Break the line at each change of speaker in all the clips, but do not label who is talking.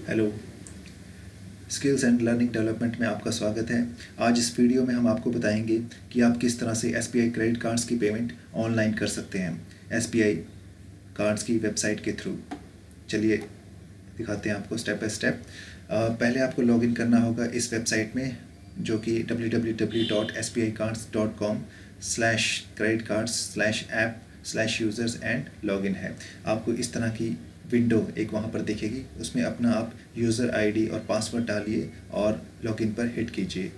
Hello, skills and learning development में आपका स्वागत है। आज इस वीडियो में हम आपको बताएंगे कि आप किस तरह से एसबीआई क्रेडिट कार्ड्स की पेमेंट ऑनलाइन कर सकते हैं एसबीआई कार्ड्स की वेबसाइट के थ्रू। चलिए दिखाते हैं आपको स्टेप बाय स्टेप। पहले आपको लॉगिन करना होगा इस वेबसाइट में, जो कि www.sbiccards.com/creditcards/app/users एंड लॉगिन है। आपको इस तरह की विंडो एक वहाँ पर दिखेगी, उसमें अपना आप यूज़र आईडी और पासवर्ड डालिए और लॉगिन पर हिट कीजिए।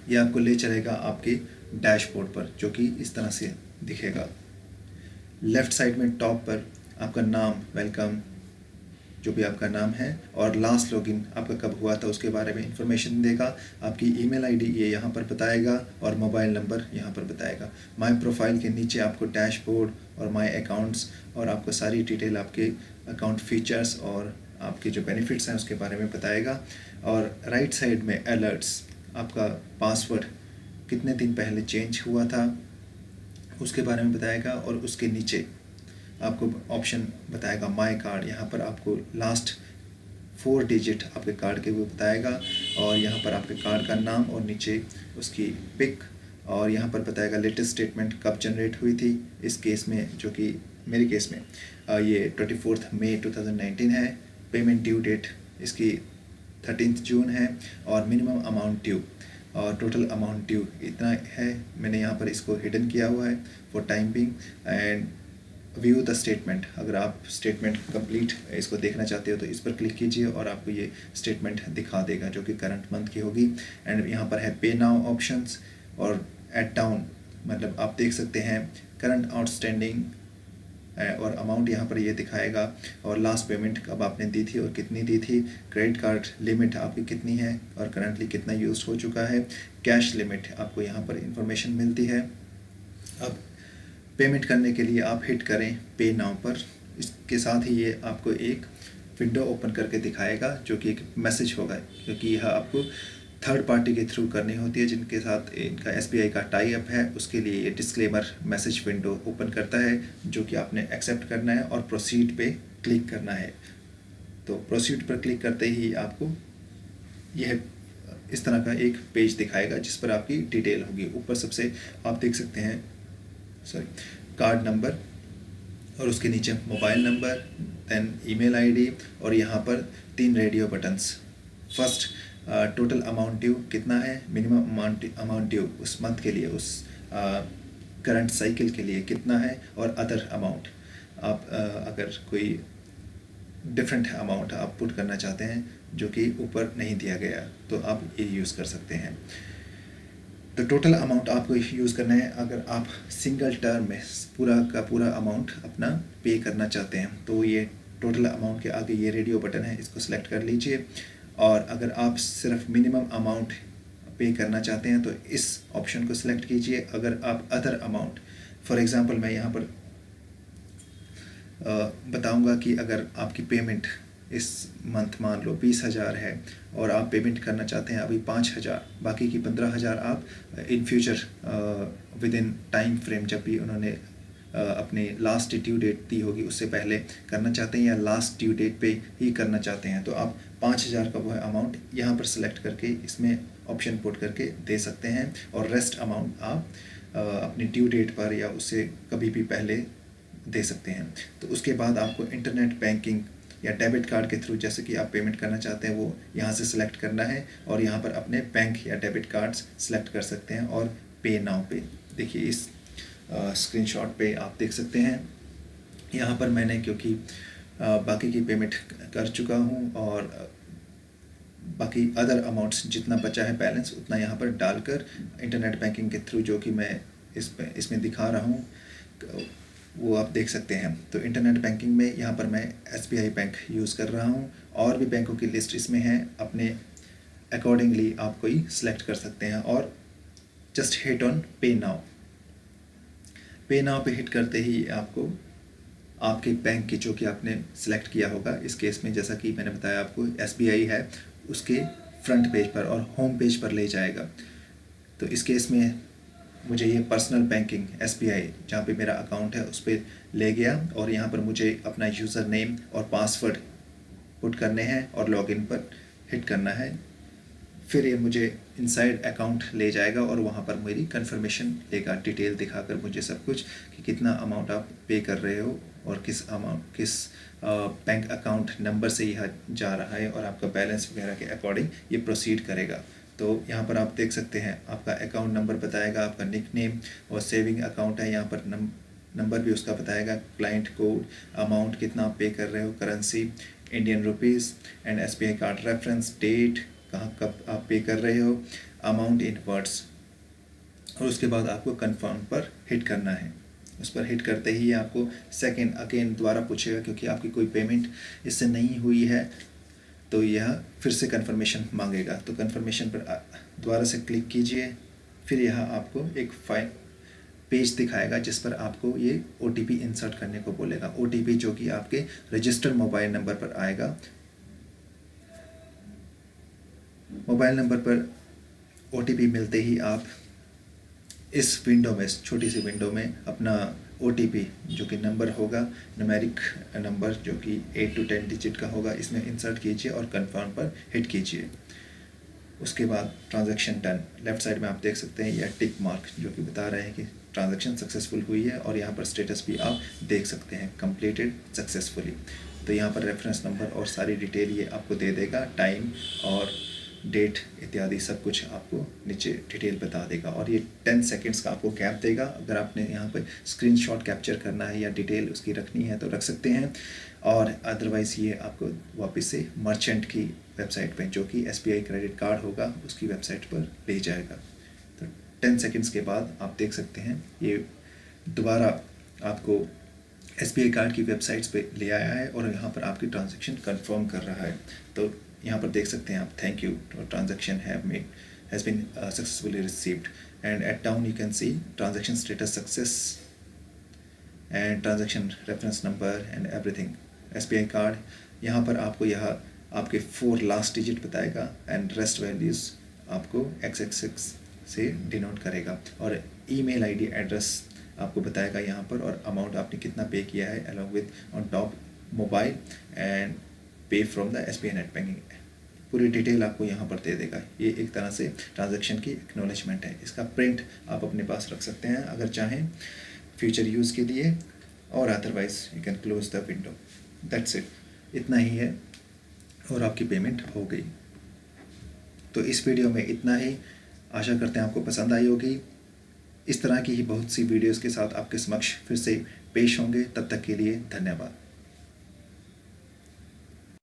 यह आपको ले चलेगा आपके डैशबोर्ड पर, जो कि इस तरह से दिखेगा। लेफ़्ट साइड में टॉप पर आपका नाम, वेलकम, जो भी आपका नाम है, और लास्ट लॉगिन आपका कब हुआ था उसके बारे में इंफॉर्मेशन देगा। आपकी ईमेल आईडी ये यहाँ पर बताएगा और मोबाइल नंबर यहाँ पर बताएगा। माय प्रोफाइल के नीचे आपको डैशबोर्ड और माय अकाउंट्स और आपको सारी डिटेल आपके अकाउंट फीचर्स और आपके जो बेनिफिट्स हैं उसके बारे में बताएगा। और राइट साइड में अलर्ट्स, आपका पासवर्ड कितने दिन पहले चेंज हुआ था उसके बारे में बताएगा। और उसके नीचे आपको ऑप्शन बताएगा माय कार्ड, यहाँ पर आपको लास्ट 4 डिजिट आपके कार्ड के वो बताएगा। और यहाँ पर आपके कार्ड का नाम और नीचे उसकी पिक, और यहाँ पर बताएगा लेटेस्ट स्टेटमेंट कब जनरेट हुई थी। इस केस में, जो कि मेरे केस में ये 24 मई 2019 है। पेमेंट ड्यू डेट इसकी 13 जून है और मिनिमम अमाउंट ड्यू और टोटल अमाउंट ड्यू इतना है। मैंने यहाँ पर इसको हिडन किया हुआ है for time being. And view the statement, अगर आप स्टेटमेंट कंप्लीट इसको देखना चाहते हो तो इस पर क्लिक कीजिए और आपको ये स्टेटमेंट दिखा देगा, जो कि करंट मंथ की होगी। एंड यहाँ पर है पे नाउ ऑप्शंस और एट डाउन, मतलब आप देख सकते हैं करंट आउटस्टैंडिंग और अमाउंट यहाँ पर ये दिखाएगा, और लास्ट पेमेंट कब आपने दी थी और कितनी दी थी। क्रेडिट कार्ड लिमिट आपकी कितनी है और करंटली कितना यूज हो चुका है। कैश लिमिट आपको यहाँ पर इंफॉर्मेशन मिलती है। अब पेमेंट करने के लिए आप हिट करें पे नाउ पर। इसके साथ ही ये आपको एक विंडो ओपन करके दिखाएगा, जो कि एक मैसेज होगा, क्योंकि यह आपको थर्ड पार्टी के थ्रू करनी होती है जिनके साथ इनका एसबीआई का टाई अप है। उसके लिए ये डिस्क्लेमर मैसेज विंडो ओपन करता है, जो कि आपने एक्सेप्ट करना है और प्रोसीड पे क्लिक करना है। तो प्रोसीड पर क्लिक करते ही आपको यह इस तरह का एक पेज दिखाएगा, जिस पर आपकी डिटेल होगी। ऊपर सबसे आप देख सकते हैं कार्ड नंबर, और उसके नीचे mobile number, then email ID, और यहाँ पर 3 radio buttons. First, total amount due कितना है, मिनिमम अमाउंट ड्यू उस मंथ के लिए, उस करंट साइकिल के लिए कितना है, और अदर अमाउंट। आप अगर कोई डिफरेंट अमाउंट आप पुट करना चाहते हैं जो कि ऊपर नहीं दिया गया, तो आप ये यूज़ कर सकते हैं। तो टोटल अमाउंट आपको यूज़ करना है अगर आप सिंगल टर्म में पूरा का पूरा अमाउंट अपना पे करना चाहते हैं। तो ये टोटल अमाउंट के आगे ये रेडियो बटन है, इसको सेलेक्ट कर लीजिए। और अगर आप सिर्फ मिनिमम अमाउंट पे करना चाहते हैं तो इस ऑप्शन को सिलेक्ट कीजिए। अगर आप अदर अमाउंट, फॉर एग्ज़ाम्पल मैं यहाँ पर बताऊँगा कि अगर आपकी पेमेंट इस मंथ मान लो 20,000 है और आप पेमेंट करना चाहते हैं अभी 5,000, बाकी की 15,000 आप in future with in time frame, जब भी उन्होंने अपनी लास्ट ड्यू डेट दी होगी उससे पहले करना चाहते हैं या लास्ट ड्यू डेट पे ही करना चाहते हैं, तो आप 5,000 का वो अमाउंट यहाँ पर सेलेक्ट करके इसमें ऑप्शन पुट करके दे सकते हैं। और रेस्ट अमाउंट आप अपनी ड्यू डेट पर या उससे कभी भी पहले दे सकते हैं। तो उसके बाद आपको इंटरनेट बैंकिंग या डेबिट कार्ड के थ्रू जैसे कि आप पेमेंट करना चाहते हैं वो यहाँ से सिलेक्ट करना है, और यहाँ पर अपने बैंक या डेबिट कार्ड्स सेलेक्ट कर सकते हैं। और पे नाउ पे देखिए, इस स्क्रीनशॉट पे आप देख सकते हैं। यहाँ पर मैंने क्योंकि बाकी की पेमेंट कर चुका हूँ और बाकी अदर अमाउंट्स जितना बचा है बैलेंस उतना यहाँ पर डालकर इंटरनेट बैंकिंग के थ्रू, जो कि मैं इसमें दिखा रहा हूँ, वो आप देख सकते हैं। तो इंटरनेट बैंकिंग में यहाँ पर मैं एसबीआई बैंक यूज़ कर रहा हूँ। और भी बैंकों की लिस्ट इसमें है, अपने अकॉर्डिंगली आप कोई सिलेक्ट कर सकते हैं। और जस्ट हिट ऑन पे नाउ। पे नाउ पे हिट करते ही आपको आपके बैंक की, जो कि आपने सिलेक्ट किया होगा, इस केस में जैसा कि मैंने बताया आपको एसबीआई है, उसके फ्रंट पेज पर और होम पेज पर ले जाएगा। तो इस केस में मुझे ये पर्सनल बैंकिंग एसबीआई जहाँ पे मेरा अकाउंट है उस पर ले गया, और यहाँ पर मुझे अपना यूज़र नेम और पासवर्ड पुट करने हैं और लॉगिन पर हिट करना है। फिर ये मुझे इनसाइड अकाउंट ले जाएगा और वहाँ पर मेरी कंफर्मेशन लेगा, डिटेल दिखाकर मुझे सब कुछ कि कितना अमाउंट आप पे कर रहे हो और किस बैंक अकाउंट नंबर से यह जा रहा है, और आपका बैलेंस वगैरह के अकॉर्डिंग ये प्रोसीड करेगा। तो यहाँ पर आप देख सकते हैं आपका अकाउंट नंबर बताएगा, आपका निकनेम, और सेविंग अकाउंट है यहाँ पर नंबर भी उसका बताएगा, क्लाइंट कोड, अमाउंट कितना आप पे कर रहे हो, currency Indian rupees, and SBI card reference, date, कहाँ कब आप पे कर रहे हो, अमाउंट इन वर्ड्स, और उसके बाद आपको कंफर्म पर हिट करना है। उस पर हिट करते ही आपको सेकंड अगेन दोबारा पूछेगा, क्योंकि आपकी कोई पेमेंट इससे नहीं हुई है तो यह फिर से कंफर्मेशन मांगेगा। तो कंफर्मेशन पर दोबारा से क्लिक कीजिए। फिर यह आपको एक पेज दिखाएगा जिस पर आपको ये OTP इंसर्ट करने को बोलेगा। OTP जो कि आपके रजिस्टर्ड मोबाइल नंबर पर आएगा। मोबाइल नंबर पर OTP मिलते ही आप इस विंडो में, छोटी सी विंडो में, अपना OTP जो कि नंबर होगा, न्यूमेरिक नंबर जो कि 8 to 10 डिजिट का होगा, इसमें इंसर्ट कीजिए और कंफर्म पर हिट कीजिए। उसके बाद ट्रांजैक्शन डन, लेफ्ट साइड में आप देख सकते हैं यह टिक मार्क जो कि बता रहे हैं कि ट्रांजैक्शन सक्सेसफुल हुई है, और यहाँ पर स्टेटस भी आप देख सकते हैं, कंप्लीटेड सक्सेसफुली। तो यहाँ पर रेफरेंस नंबर और सारी डिटेल ये आपको दे देगा, टाइम और डेट इत्यादि सब कुछ आपको नीचे डिटेल बता देगा, और ये 10 सेकेंड्स का आपको गैप देगा। अगर आपने यहाँ पर स्क्रीनशॉट कैप्चर करना है या डिटेल उसकी रखनी है तो रख सकते हैं, और अदरवाइज़ ये आपको वापस से मर्चेंट की वेबसाइट पे, जो कि SBI क्रेडिट कार्ड होगा, उसकी वेबसाइट पर ले जाएगा। तो 10 सेकेंड्स के बाद आप देख सकते हैं ये दोबारा आपको SBI कार्ड की वेबसाइट्स पे ले आया है, और यहाँ पर आपकी ट्रांजैक्शन कंफर्म कर रहा है। तो यहाँ पर देख सकते हैं आप, thank you, transaction has been successfully received, and at down you can see transaction status success and transaction reference number and everything. SBI card, यहाँ पर आपको यह आपके 4 लास्ट डिजिट बताएगा, एंड रेस्ट वैल्यूज़ आपको XXX से डिनोट करेगा, और ईमेल ID एड्रेस आपको बताएगा यहाँ पर, और अमाउंट आपने कितना पे किया है, along with on top mobile and pay from the SBI net banking. पूरी डिटेल आपको यहाँ पर दे देगा। ये एक तरह से ट्रांजैक्शन की एक्नॉलेजमेंट है। इसका प्रिंट आप अपने पास रख सकते हैं अगर चाहें फ्यूचर यूज़ के लिए, और otherwise you can close the window. That's it, इतना ही है और आपकी पेमेंट हो गई। तो इस वीडियो में इतना ही, आशा करते हैं आपको पसंद आई होगी। इस तरह की ही बहुत सी वीडियोज़ के साथ आपके समक्ष फिर से पेश होंगे। तब तक के लिए धन्यवाद।